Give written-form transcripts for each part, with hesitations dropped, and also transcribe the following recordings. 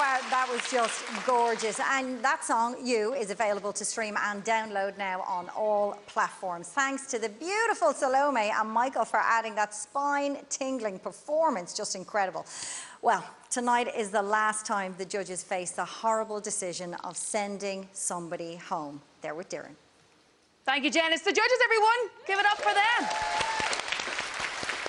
Wow, that was just gorgeous. And that song, You, is available to stream and download now on all platforms. Thanks to the beautiful Salome and Michael for adding that spine-tingling performance. Just incredible. Well, tonight is the last time the judges face the horrible decision of sending somebody home. They're with Darren. Thank you, Jen. It's the judges, everyone. Give it up for them.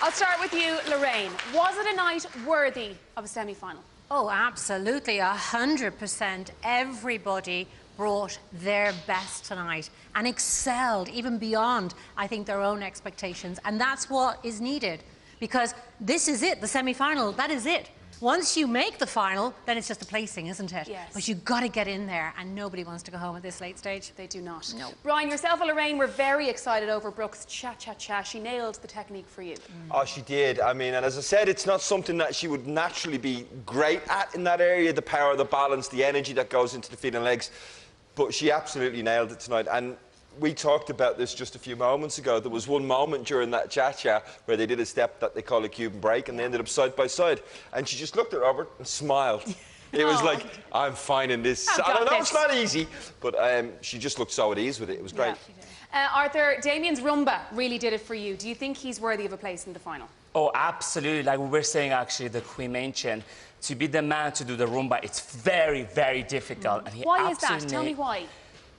I'll start with you, Lorraine. Was it a night worthy of a semi-final? Oh, absolutely, 100%. Everybody brought their best tonight and excelled even beyond, I think, their own expectations. And that's what is needed, because this is it, the semi-final, that is it. Once you make the final, then it's just a placing, isn't it? Yes. But you've got to get in there, and nobody wants to go home at this late stage. They do not. No. Brian, yourself and Lorraine were very excited over Brooke's cha-cha-cha. She nailed the technique for you. Oh, she did. I mean, and as I said, it's not something that she would naturally be great at in that area, the power, the balance, the energy that goes into the feet and legs. But she absolutely nailed it tonight. And we talked about this just a few moments ago. There was one moment during that cha-cha where they did a step that they call a Cuban break, and they ended up side by side. And she just looked at Robert and smiled. It was like, I'm fine in this. I don't know, it's not easy, but she just looked so at ease with it. It was great. Yeah. Arthur, Damien's rumba really did it for you. Do you think he's worthy of a place in the final? Oh, absolutely. Like we were saying, actually, the Queen mentioned, to be the man to do the rumba, it's very, very difficult. And he why is that? Tell me why.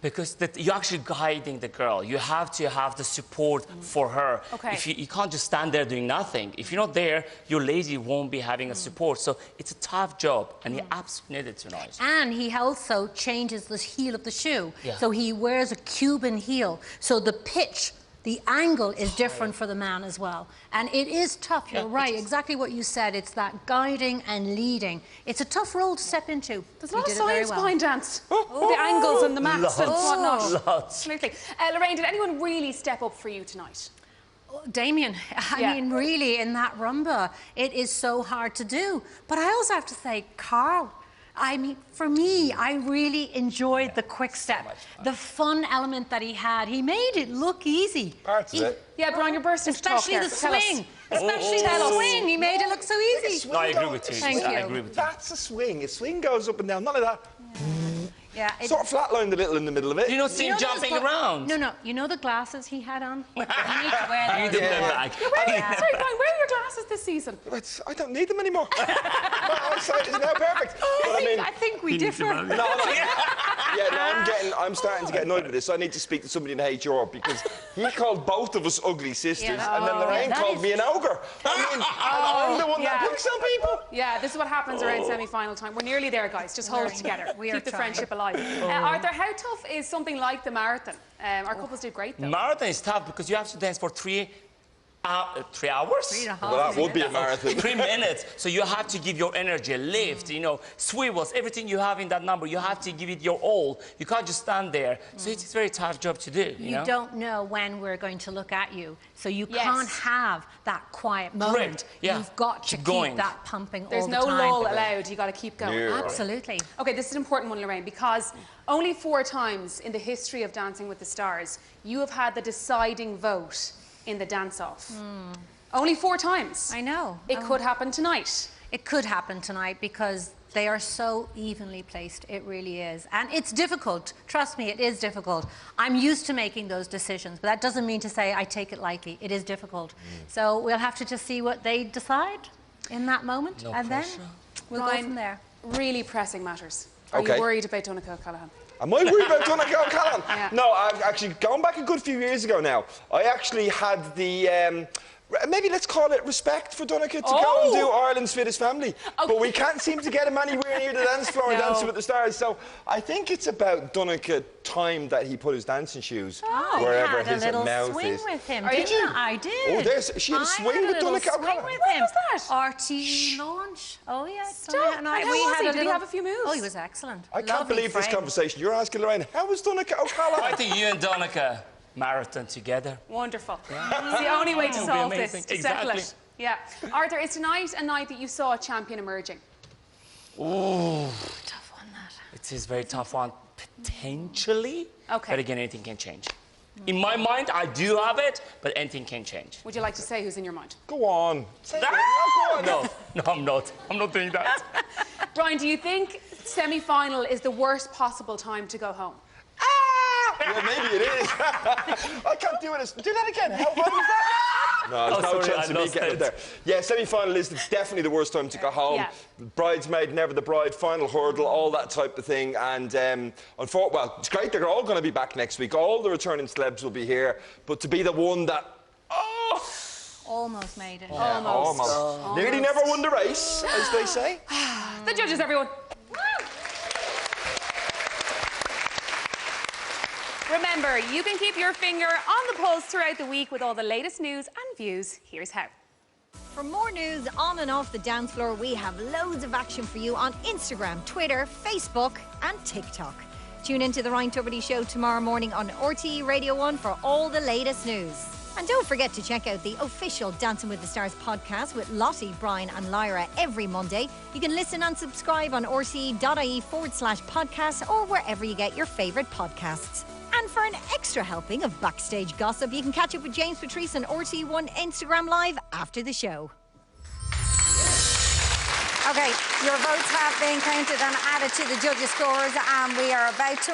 Because you're actually guiding the girl. You have to have the support for her. Okay. If you can't just stand there doing nothing. If you're not there, your lady won't be having a support. So it's a tough job, and he absolutely did it tonight. And he also changes the heel of the shoe. Yeah. So he wears a Cuban heel. So the pitch, the angle is different for the man as well. And it is tough, you're right, exactly what you said. It's that guiding and leading. It's a tough role to step into. There's a lot of science behind dance. The angles and the maths and whatnot. Lots. Absolutely. Lorraine, did anyone really step up for you tonight? Damien, I mean, really, in that rumba, it is so hard to do. But I also have to say, Carl, I mean, for me, I really enjoyed the quick step, the fun element that he had. He made it look easy. Parts of it. Yeah, Brian, you're bursting to talk Especially there. the swing. Especially the swing. He made it look so easy. No, I agree with you. Thank I you. agree with you. That's a swing. A swing goes up and down, none of that. Yeah, Sort of flatlined a little in the middle of it. You don't see him jumping around. No, no. You know the glasses he had on? You need to wear those. Sorry, Brian, where are your glasses this season? I don't need them anymore. My eyesight is now perfect. I think we differ. I'm starting to get annoyed with this. So I need to speak to somebody in HR, because he called both of us ugly sisters, and then Lorraine called me an ogre. I mean, I'm the one that picks on people. Yeah, this is what happens around semi-final time. We're nearly there, guys. Just hold it together. Keep the friendship alive. Arthur, how tough is something like the marathon? Our couples did great, though. Marathon is tough because you have to dance for 3 hours? 3.5 Well, that would be a marathon. 3 minutes. So you have to give your energy, lift, you know, swivels, everything you have in that number. You have to give it your all. You can't just stand there. So it's a very tough job to do. You don't know when we're going to look at you. So you can't have that quiet moment. Yeah. You've got to keep that pumping There's all the time. no lull allowed. You got to keep going. Yeah. Absolutely. Okay, this is an important one, Lorraine, because only 4 times in the history of Dancing with the Stars, you have had the deciding vote in the dance-off. Only 4 times. I know. It could happen tonight. It could happen tonight because they are so evenly placed. It really is. And it's difficult. Trust me, it is difficult. I'm used to making those decisions, but that doesn't mean to say I take it lightly. It is difficult. So we'll have to just see what they decide in that moment. No and pressure. then we'll go from there. Really pressing matters. Are you worried about Donncha O'Callaghan? Am I worried about Donncha O'Callaghan? Yeah. No, I've actually gone back a good few years ago now. I actually had the maybe let's call it respect for Donncha to go and do Ireland's Fittest Family. But we can't seem to get him anywhere near the dance floor and Dancing with the Stars. So I think it's about Donncha time that he put his dancing shoes wherever I had his a little mouth swing is. with him, Did you? I did. Oh, she had a swing with Donncha O'Callaghan. When was that? RTE launch. Oh, yeah. Stop. And how was he? Did he have a few moves? Oh, he was excellent. I can't believe this conversation. You're asking Lorraine, how was Donncha O'Callaghan? I think you and Donncha marathon together. Wonderful. It's the only way to solve this, to settle it. Yeah. Arthur, is tonight a night that you saw a champion emerging? Ooh. Tough one, that. It is a very tough one, potentially. Okay. But again, anything can change. In my mind, I do have it, but anything can change. Would you like to say who's in your mind? Go on. Say it. No, I'm not. I'm not doing that. Brian, do you think semi-final is the worst possible time to go home? Yeah, maybe it is. I can't do it. Do that again. How hard was that? No, there's no chance of me getting it there. Yeah, semi-final is definitely the worst time to go home. Yeah. Bridesmaid, never the bride, final hurdle, all that type of thing. And well, it's great they're all going to be back next week. All the returning celebs will be here. But to be the one that, Almost made it. yeah, almost. Nearly never won the race, as they say. The judges, everyone. Remember, you can keep your finger on the pulse throughout the week with all the latest news and views. Here's how. For more news on and off the dance floor, we have loads of action for you on Instagram, Twitter, Facebook and TikTok. Tune into the Ryan Tuberty Show tomorrow morning on RTE Radio 1 for all the latest news. And don't forget to check out the official Dancing with the Stars podcast with Lottie, Brian and Lyra every Monday. You can listen and subscribe on rte.ie/podcast or wherever you get your favourite podcasts. And for an extra helping of backstage gossip, you can catch up with James Patrice on RTE1 Instagram Live after the show. OK, your votes have been counted and added to the judges' scores, and we are about to